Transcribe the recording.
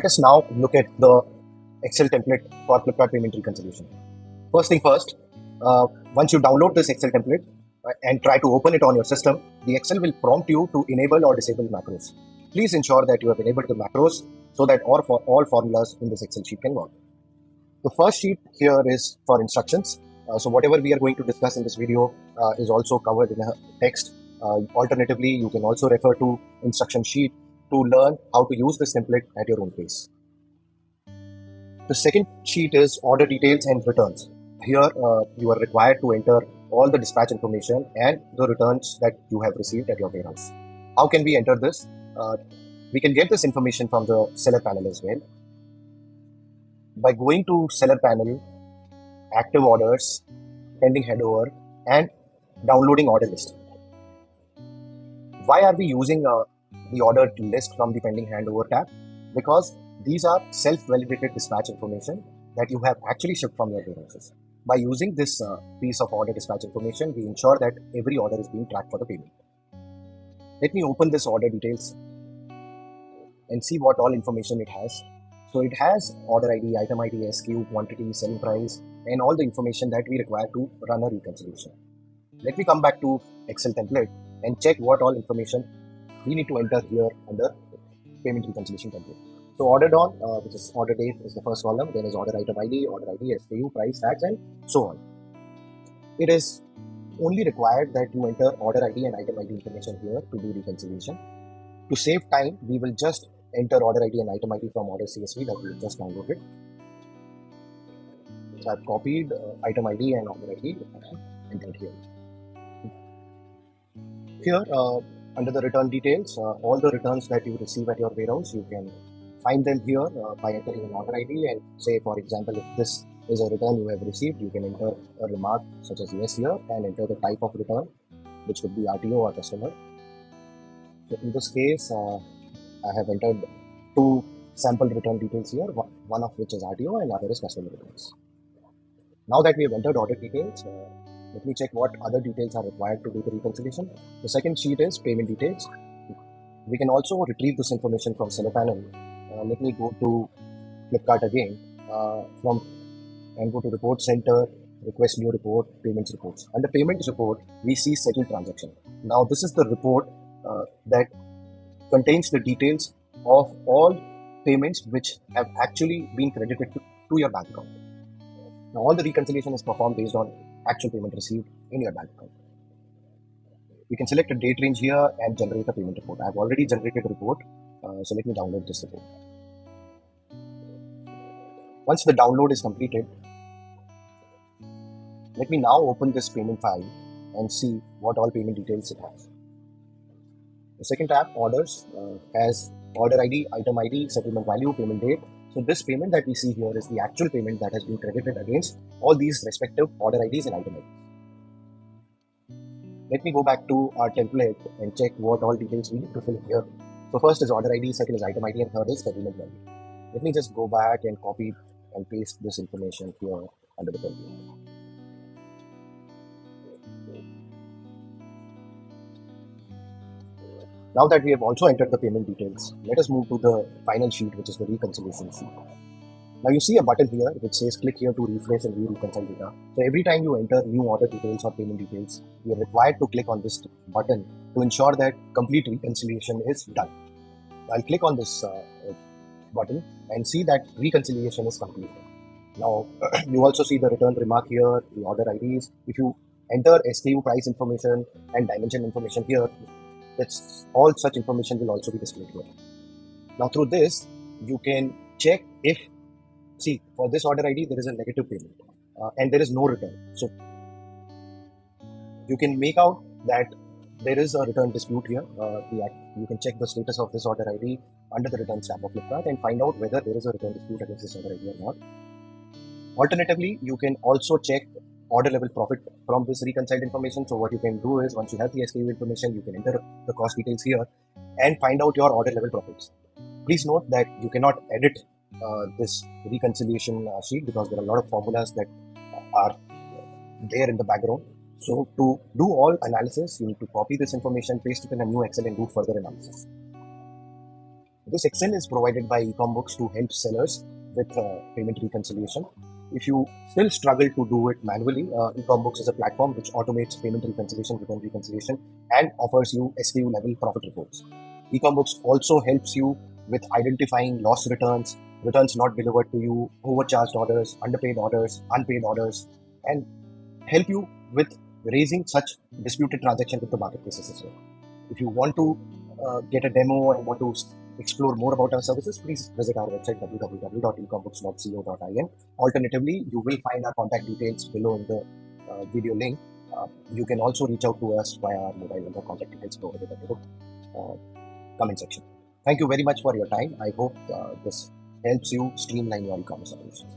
Let us now look at the Excel template for Flipkart payment reconciliation. First thing first, once you download this Excel template and try to open it on your system, the Excel will prompt you to enable or disable macros. Please ensure that you have enabled the macros so that all formulas in this Excel sheet can work. The first sheet here is for instructions. So whatever we are going to discuss in this video is also covered in a text. Alternatively, you can also refer to instruction sheet to learn how to use this template at your own pace. The second sheet is order details and returns. Here you are required to enter all the dispatch information and the returns that you have received at your warehouse. How can we enter this? We can get this information from the seller panel as well. By going to seller panel, active orders, pending handover, and downloading order list. Why are we using the order list from the pending handover tab? Because these are self-validated dispatch information that you have actually shipped from your warehouses. By using this piece of order dispatch information, we ensure that every order is being tracked for the payment. Let me open this order details and see what all information it has. So it has order ID, item ID, SKU, quantity, selling price, and all the information that we require to run a reconciliation. Let me come back to Excel template and check what all information we need to enter here under payment reconciliation template. So ordered on, which is order date is the first column, then is order item ID, SKU, price, tags, and so on. It is only required that you enter order ID and item ID information here to do reconciliation. To save time, we will just enter order ID and item ID from order CSV that we just downloaded. So I've copied item ID and order ID and entered here. Here, under the return details, all the returns that you receive at your warehouse, you can find them here by entering an order ID and say, for example, if this is a return you have received, you can enter a remark such as yes here and enter the type of return, which could be RTO or customer. So in this case, I have entered two sample return details here, one of which is RTO and other is customer returns. Now that we have entered order details, let me check what other details are required to do the reconciliation. The second sheet is payment details. We can also retrieve this information from seller panel. Let me go to Flipkart again and go to report center, request new report, payments reports. Under payments report, we see settled transaction. Now this is the report that contains the details of all payments which have actually been credited to your bank account. Now all the reconciliation is performed based on actual payment received in your bank account. We can select a date range here and generate a payment report. I have already generated a report, so let me download this report. Once the download is completed, let me now open this payment file and see what all payment details it has. The second tab, orders, has order ID, item ID, settlement value, payment date. So this payment that we see here is the actual payment that has been credited against all these respective order IDs and item IDs. Let me go back to our template and check what all details we need to fill in here. So first is order ID, second is item ID, and third is settlement value. Let me just go back and copy and paste this information here under the template. Now that we have also entered the payment details, let us move to the final sheet, which is the reconciliation sheet. Now you see a button here which says click here to refresh and reconcile data. So every time you enter new order details or payment details, you are required to click on this button to ensure that complete reconciliation is done. I'll click on this button and see that reconciliation is complete. Now you also see the return remark here, the order IDs. If you enter SKU price information and dimension information here, that's all such information will also be displayed here. Now through this, you can check if, see, for this order ID, there is a negative payment and there is no return. So you can make out that there is a return dispute here. You can check the status of this order ID under the returns tab of Flipkart and find out whether there is a return dispute against this order ID or not. Alternatively, you can also check order level profit from this reconciled information. So what you can do is, once you have the SKU information, you can enter the cost details here and find out your order level profits. Please note that you cannot edit this reconciliation sheet because there are a lot of formulas that are there in the background. So to do all analysis, you need to copy this information, paste it in a new Excel and do further analysis. This Excel is provided by eCombooks to help sellers with payment reconciliation. If you still struggle to do it manually, eCombooks is a platform which automates payment reconciliation, return reconciliation, and offers you SKU level profit reports. eCombooks also helps you with identifying lost returns, returns not delivered to you, overcharged orders, underpaid orders, unpaid orders, and help you with raising such disputed transactions with the marketplaces as well. If you want to get a demo and want to explore more about our services, please visit our website www.ecombooks.co.in. Alternatively, you will find our contact details below in the video link. You can also reach out to us via our mobile number. Contact details provided in the comment section. Thank you very much for your time. I hope this helps you streamline your e-commerce operations.